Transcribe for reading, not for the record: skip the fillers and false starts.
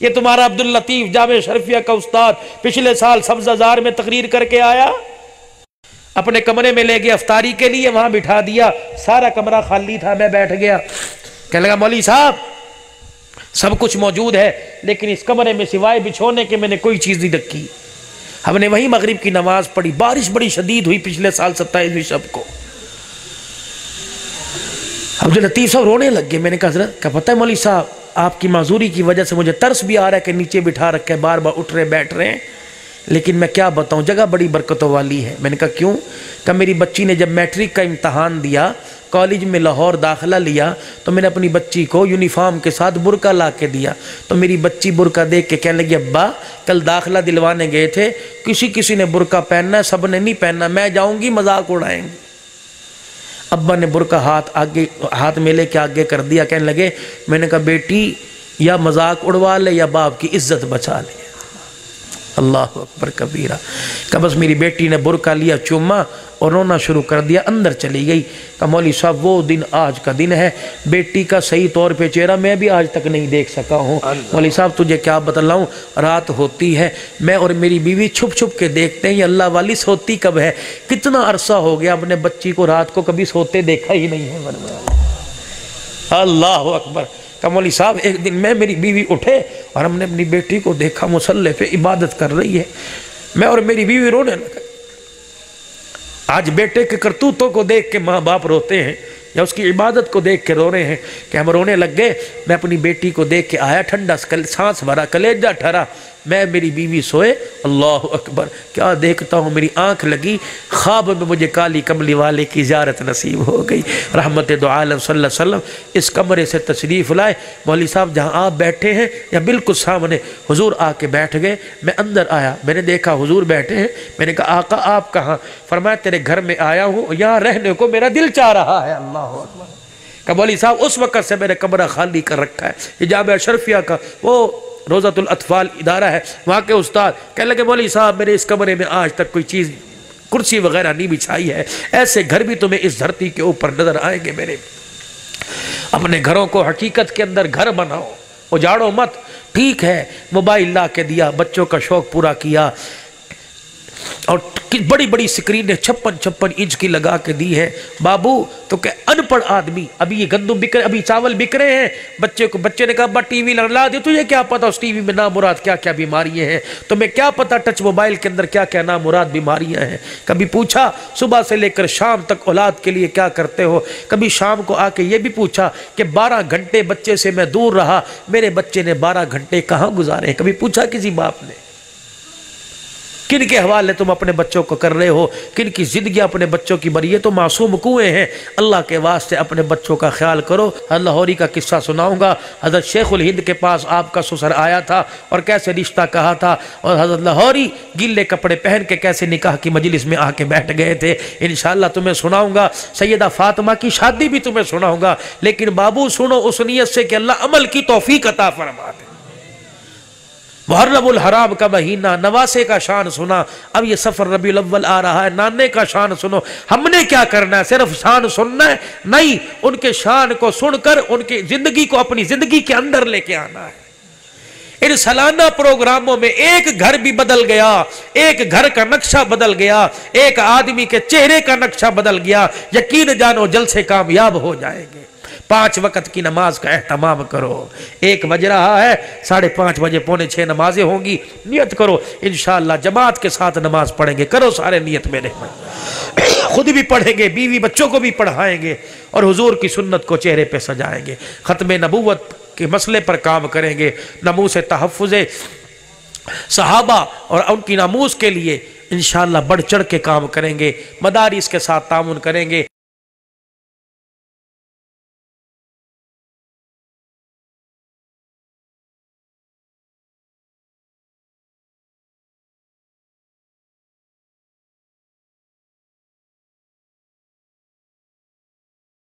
یہ تمہارا عبداللطیف جامع شرفیہ کا استاد پچھلے سال سبزہ میں تقریر کر کے آیا، اپنے کمرے میں لے گیا افطاری کے لیے، وہاں بٹھا دیا، سارا کمرہ خالی تھا، میں بیٹھ گیا، کہنے لگا مولوی صاحب سب کچھ موجود ہے لیکن اس کمرے میں سوائے بچھونے کے میں نے کوئی چیز نہیں رکھی۔ ہم نے وہیں مغرب کی نماز پڑھی، بارش بڑی شدید ہوئی پچھلے سال 27ویں شب کو۔ عبداللطیف صاحب رونے لگ گئے۔ میں نے کہا حضرت کیا پتہ ہے مولوی صاحب آپ کی معذوری کی وجہ سے مجھے ترس بھی آ رہا ہے کہ نیچے بٹھا رکھے بار بار اٹھ رہے بیٹھ رہے ہیں، لیکن میں کیا بتاؤں جگہ بڑی برکتوں والی ہے۔ میں نے کہا کیوں؟ کہ میری بچی نے جب میٹرک کا امتحان دیا، کالج میں لاہور داخلہ لیا، تو میں نے اپنی بچی کو یونیفارم کے ساتھ برقع لا کے دیا، تو میری بچی برقع دیکھ کے کہنے لگی ابا کل داخلہ دلوانے گئے تھے، کسی نے برقع پہننا ہے، سب نے نہیں پہننا، میں جاؤں گی مذاق اڑائیں گے۔ ابا نے برقع ہاتھ میں لے کے آگے کر دیا، کہنے لگے میں نے کہا بیٹی یا مذاق اڑوا لے یا باپ کی عزت بچا لے۔ اللہ اکبر کبیرہ۔ کہ بس میری بیٹی نے برقع لیا، چوما اور رونا شروع کر دیا، اندر چلی گئی۔ کہ مولوی صاحب وہ دن آج کا دن ہے، بیٹی کا صحیح طور پہ چہرہ میں بھی آج تک نہیں دیکھ سکا ہوں۔ مولوی صاحب تجھے کیا بتلاؤں، رات ہوتی ہے میں اور میری بیوی چھپ چھپ کے دیکھتے ہیں یہ اللہ والی سوتی کب ہے، کتنا عرصہ ہو گیا اپنے بچی کو رات کو کبھی سوتے دیکھا ہی نہیں ہے۔ اللہ اکبر۔ کہ مولوی صاحب ایک دن میں میری بیوی اٹھے اور ہم نے اپنی بیٹی کو دیکھا مصلی پہ عبادت کر رہی ہے، میں اور میری بیوی رونے لگے۔ آج بیٹے کے کرتوتوں کو دیکھ کے ماں باپ روتے ہیں یا اس کی عبادت کو دیکھ کے رو رہے ہیں کہ ہم رونے لگ گئے۔ میں اپنی بیٹی کو دیکھ کے آیا، ٹھنڈا سانس بھرا، کلیجہ ٹھرا، میں میری بیوی سوئے۔ اللہ اکبر، کیا دیکھتا ہوں، میری آنکھ لگی، خواب میں مجھے کالی کملی والے کی زیارت نصیب ہو گئی۔ رحمت دو عالم صلی اللہ علیہ وسلم اس کمرے سے تشریف لائے۔ مولوی صاحب جہاں آپ بیٹھے ہیں یا بالکل سامنے حضور آ کے بیٹھ گئے۔ میں اندر آیا، میں نے دیکھا حضور بیٹھے ہیں، میں نے کہا آقا آپ کہاں؟ فرمایا تیرے گھر میں آیا ہوں، یہاں رہنے کو میرا دل چاہ رہا ہے۔ اللہ اکبر۔ کہ مولوی صاحب اس وقت سے میں نے کمرہ خالی کر رکھا ہے۔ یہ جامعہ شرفیہ کا وہ روضۃ الاطفال ادارہ ہے، وہاں کے استاد کہنے لگے مولوی صاحب میرے اس کمرے میں آج تک کوئی چیز کرسی وغیرہ نہیں بچھائی ہے، ایسے گھر بھی تمہیں اس دھرتی کے اوپر نظر آئیں گے میرے۔ اپنے گھروں کو حقیقت کے اندر گھر بناؤ، اجاڑو مت۔ ٹھیک ہے موبائل لا کے دیا، بچوں کا شوق پورا کیا، اور بڑی بڑی سکرینیں 56 انچ کی لگا کے دی ہے۔ بابو تو کہ ان پڑھ آدمی، ابھی یہ گندم بک رہے، ابھی چاول بک رہے ہیں، بچے نے کہا ابا ٹی وی لا دے، تجھے کیا پتا اس ٹی وی میں نامراد کیا کیا بیماریاں ہیں، تمہیں کیا پتا ٹچ موبائل کے اندر کیا کیا نامراد بیماریاں ہیں۔ کبھی پوچھا صبح سے لے کر شام تک اولاد کے لیے کیا کرتے ہو؟ کبھی شام کو آ کے یہ بھی پوچھا کہ 12 گھنٹے بچے سے میں دور رہا، میرے بچے نے 12 گھنٹے کہاں گزارے؟ کبھی پوچھا کسی باپ نے؟ کن کے حوالے تم اپنے بچوں کو کر رہے ہو، کن کی زندگی اپنے بچوں کی بری ہے؟ تو معصوم کنویں ہیں، اللہ کے واسطے اپنے بچوں کا خیال کرو۔ لاہوری کا قصہ سناؤں گا، حضرت شیخ الہند کے پاس آپ کا سسر آیا تھا اور کیسے رشتہ کہا تھا، اور حضرت لاہوری گیلے کپڑے پہن کے کیسے نکاح کی مجلس میں آ کے بیٹھ گئے تھے۔ انشاءاللہ تمہیں سناؤں گا، سیدہ فاطمہ کی شادی بھی تمہیں سناؤں گا، لیکن بابو سنو اس نیت سے کہ اللہ عمل کی توفیق عطا فرما دے۔ محرم الحرام کا مہینہ، نواسے کا شان سنا، اب یہ سفر ربیع الاول آ رہا ہے، نانے کا شان سنو۔ ہم نے کیا کرنا ہے؟ صرف شان سننا ہے؟ نہیں، ان کے شان کو سن کر ان کی زندگی کو اپنی زندگی کے اندر لے کے آنا ہے۔ ان سالانہ پروگراموں میں ایک گھر بھی بدل گیا، ایک گھر کا نقشہ بدل گیا، ایک آدمی کے چہرے کا نقشہ بدل گیا، یقین جانو جلسے کامیاب ہو جائیں گے۔ 5 وقت کی نماز کا اہتمام کرو، 1 بج رہا ہے، 5:30 بجے 5:45 نمازیں ہوں گی، نیت کرو انشاءاللہ جماعت کے ساتھ نماز پڑھیں گے، کرو سارے نیت میرے میں، خود بھی پڑھیں گے، بیوی بچوں کو بھی پڑھائیں گے، اور حضور کی سنت کو چہرے پہ سجائیں گے، ختم نبوت کے مسئلے پر کام کریں گے، ناموس تحفظ صحابہ اور ان کی ناموس کے لیے انشاءاللہ بڑھ چڑھ کے کام کریں گے، مدارس کے ساتھ تعاون کریں گے۔